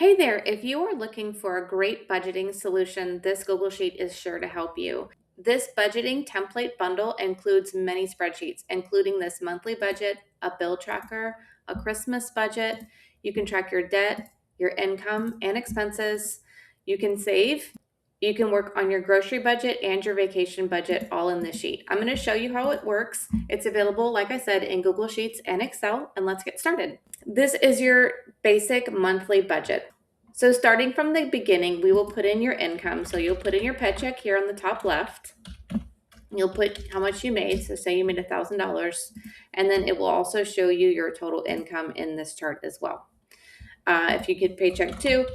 Hey there, if you are looking for a great budgeting solution, this Google Sheet is sure to help you. This budgeting template bundle includes many spreadsheets, including this monthly budget, a bill tracker, a Christmas budget. You can track your debt, your income, and expenses. You can save. You can work on your grocery budget and your vacation budget all in this sheet. I'm going to show you how it works. It's available, like I said, in Google Sheets and Excel, and let's get started. This is your basic monthly budget. So starting from the beginning, we will put in your income. So you'll put in your paycheck here on the top left. You'll put how much you made. So say you made $1,000, and then it will also show you your total income in this chart as well. If you get paycheck two,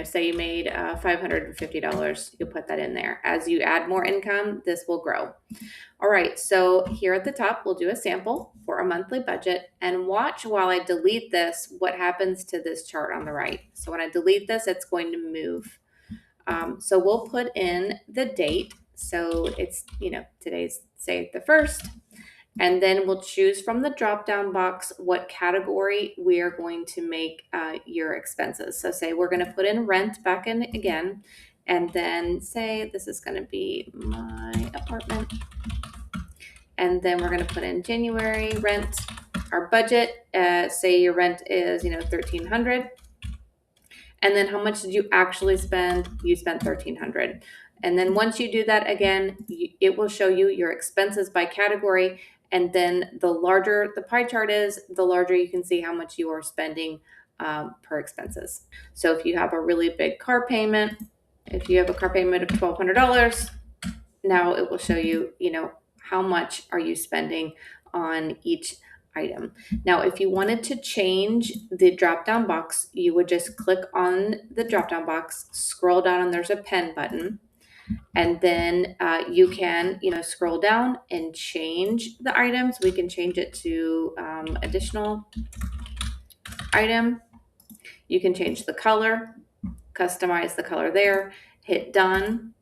say you made $550, you'll put that in there. As you add more income, this will grow. All right, so here at the top, we'll do a sample for a monthly budget, and watch while I delete this, what happens to this chart on the right. So when I delete this, it's going to move. So we'll put in the date. So it's, today's, say, the 1st. And then we'll choose from the drop-down box what category we are going to make your expenses. So say we're going to put in rent back in again, and then say this is going to be my apartment. And then we're going to put in January rent, our budget. Say your rent is, $1,300. And then how much did you actually spend? You spent $1,300. And then once you do that again, it will show you your expenses by category. And then the larger the pie chart is, the larger you can see how much you are spending per expenses. So if you have a really big car payment, if you have a car payment of $1,200, now it will show you, how much are you spending on each item. Now, if you wanted to change the drop-down box, you would just click on the drop-down box, scroll down, and there's a pen button. And then you can, scroll down and change the items. We can change it to additional item. You can change the color, customize the color there, hit done,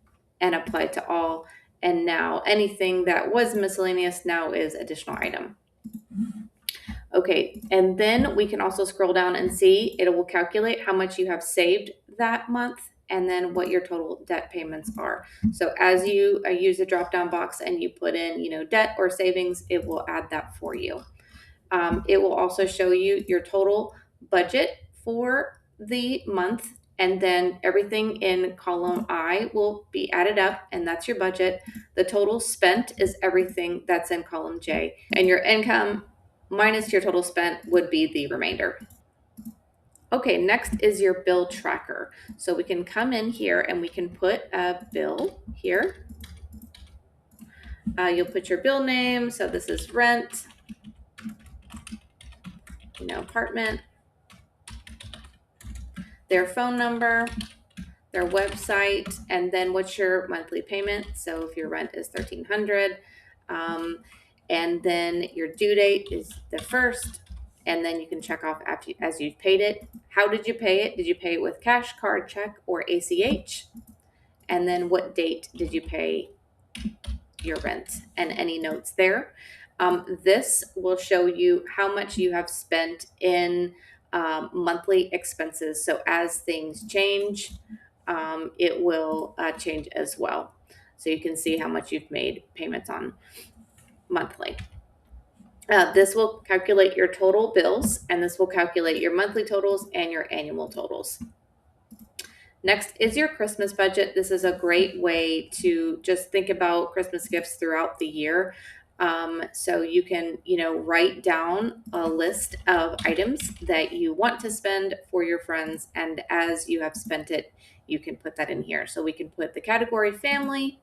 and apply to all. And now anything that was miscellaneous now is additional item. Okay, and then we can also scroll down and see it will calculate how much you have saved that month and then what your total debt payments are. So as you use the drop-down box and you put in, debt or savings, it will add that for you. It will also show you your total budget for the month, and then everything in column I will be added up, and that's your budget. The total spent is everything that's in column J, and your income minus your total spent would be the remainder. Okay, next is your bill tracker. So we can come in here and we can put a bill here. You'll put your bill name. So this is rent, apartment, their phone number, their website, and then what's your monthly payment. So if your rent is $1,300, and then your due date is the 1st, and then you can check off as you've paid it. How did you pay it? Did you pay it with cash, card, check, or ACH? And then what date did you pay your rent, and any notes there. This will show you how much you have spent in monthly expenses. So as things change, it will change as well. So you can see how much you've made payments on monthly. This will calculate your total bills, and this will calculate your monthly totals and your annual totals. Next is your Christmas budget. This is a great way to just think about Christmas gifts throughout the year. So you can, write down a list of items that you want to spend for your friends. And as you have spent it, you can put that in here. So we can put the category family,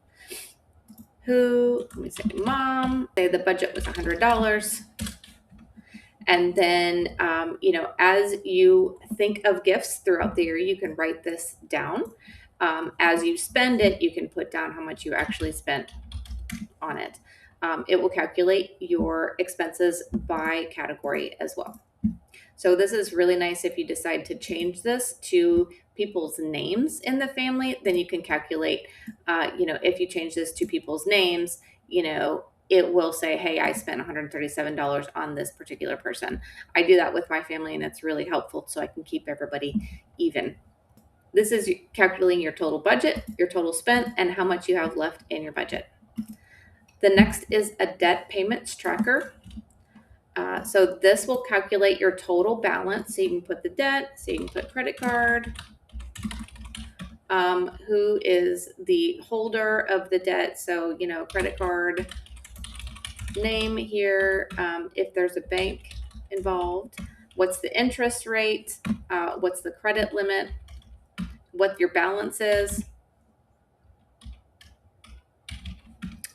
let me say mom, say the budget was $100. And then, as you think of gifts throughout the year, you can write this down. As you spend it, you can put down how much you actually spent on it. It will calculate your expenses by category as well. So this is really nice if you decide to change this to people's names in the family, then you can calculate, if you change this to people's names, it will say, hey, I spent $137 on this particular person. I do that with my family, and it's really helpful so I can keep everybody even. This is calculating your total budget, your total spent, and how much you have left in your budget. The next is a debt payments tracker. So this will calculate your total balance. So you can put the debt, so you can put credit card, who is the holder of the debt. So, credit card name here, if there's a bank involved, what's the interest rate, what's the credit limit, what your balance is,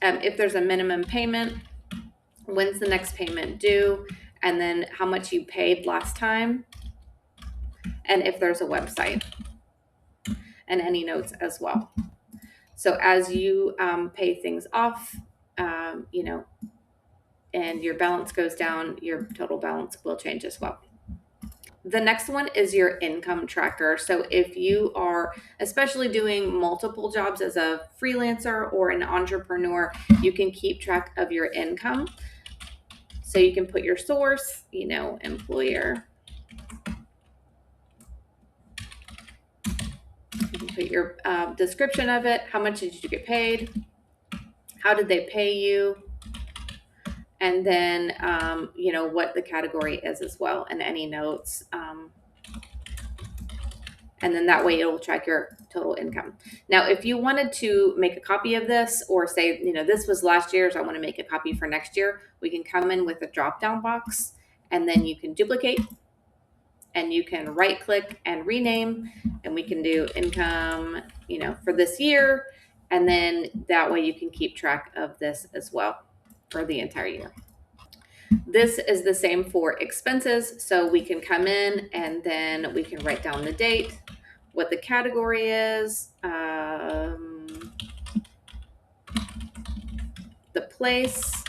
if there's a minimum payment, when's the next payment due, and then how much you paid last time, and if there's a website, and any notes as well. So as you pay things off, and your balance goes down, your total balance will change as well. The next one is your income tracker. So if you are especially doing multiple jobs as a freelancer or an entrepreneur, you can keep track of your income. So you can put your source, employer. You can put your description of it. How much did you get paid? How did they pay you? And then, what the category is as well, and any notes. And then that way it will track your total income. Now, if you wanted to make a copy of this, or say, this was last year's, I want to make a copy for next year, we can come in with a drop down box, and then you can duplicate, and you can right click and rename, and we can do income, for this year. And then that way you can keep track of this as well for the entire year. This is the same for expenses. So we can come in and then we can write down the date, what the category is, the place,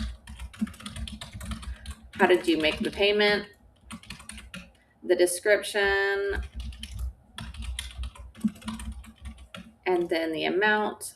how did you make the payment, the description, and then the amount.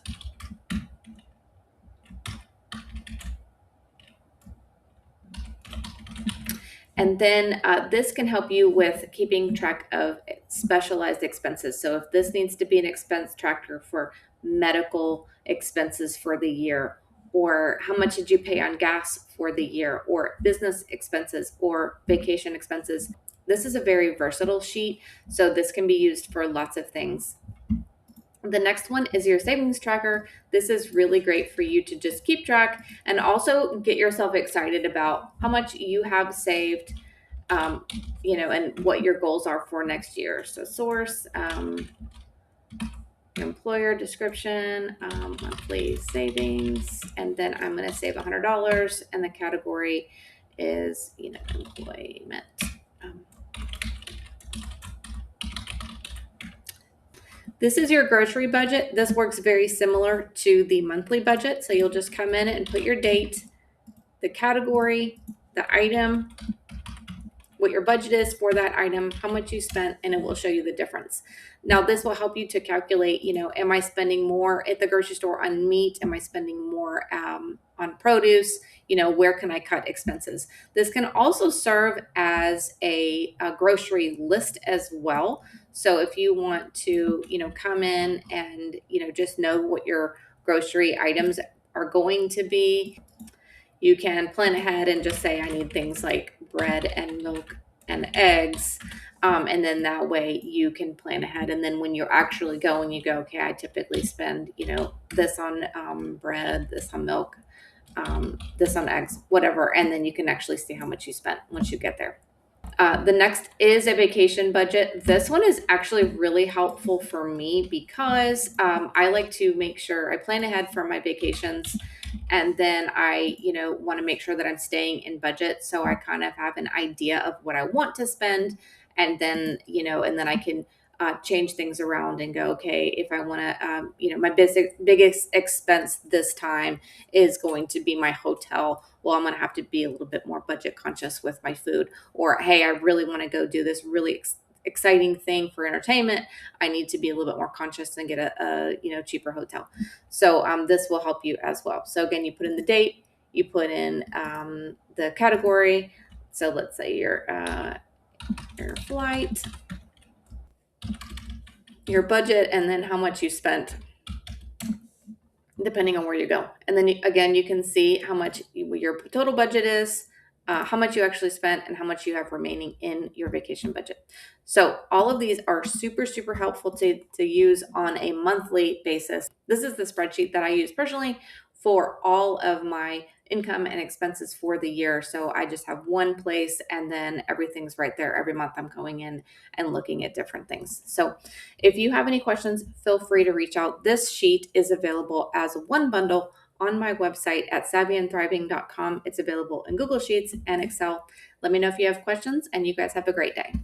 And then this can help you with keeping track of specialized expenses. So if this needs to be an expense tracker for medical expenses for the year, or how much did you pay on gas for the year, or business expenses or vacation expenses, this is a very versatile sheet. So this can be used for lots of things. The next one is your savings tracker. This is really great for you to just keep track and also get yourself excited about how much you have saved, and what your goals are for next year. So source, employer description, monthly savings, and then I'm going to save $100, and the category is, employment. This is your grocery budget. This works very similar to the monthly budget. So you'll just come in and put your date, the category, the item, what your budget is for that item, how much you spent, and it will show you the difference. Now, this will help you to calculate, am I spending more at the grocery store on meat? Am I spending more on produce? Where can I cut expenses? This can also serve as a grocery list as well. So if you want to, come in and, just know what your grocery items are going to be, you can plan ahead and just say, I need things like bread and milk and eggs. And then that way you can plan ahead. And then when you're actually going, you go, okay, I typically spend, this on bread, this on milk, this on eggs, whatever. And then you can actually see how much you spent once you get there. The next is a vacation budget. This one is actually really helpful for me because I like to make sure I plan ahead for my vacations, and then I, want to make sure that I'm staying in budget. So I kind of have an idea of what I want to spend, and then, and then I can change things around and go, okay, if I want to, my biggest expense this time is going to be my hotel. Well, I'm going to have to be a little bit more budget conscious with my food. Or, hey, I really want to go do this really exciting thing for entertainment. I need to be a little bit more conscious and get a cheaper hotel. So this will help you as well. So again, you put in the date, You put in the category. So let's say your flight, your budget, and then how much you spent depending on where you go. And then again, you can see how much your total budget is, how much you actually spent, and how much you have remaining in your vacation budget. So all of these are super, super helpful to use on a monthly basis. This is the spreadsheet that I use personally for all of my income and expenses for the year. So I just have one place and then everything's right there. Every month I'm going in and looking at different things. So if you have any questions, feel free to reach out. This sheet is available as one bundle on my website at savvyandthriving.com. It's available in Google Sheets and Excel. Let me know if you have questions, and you guys have a great day.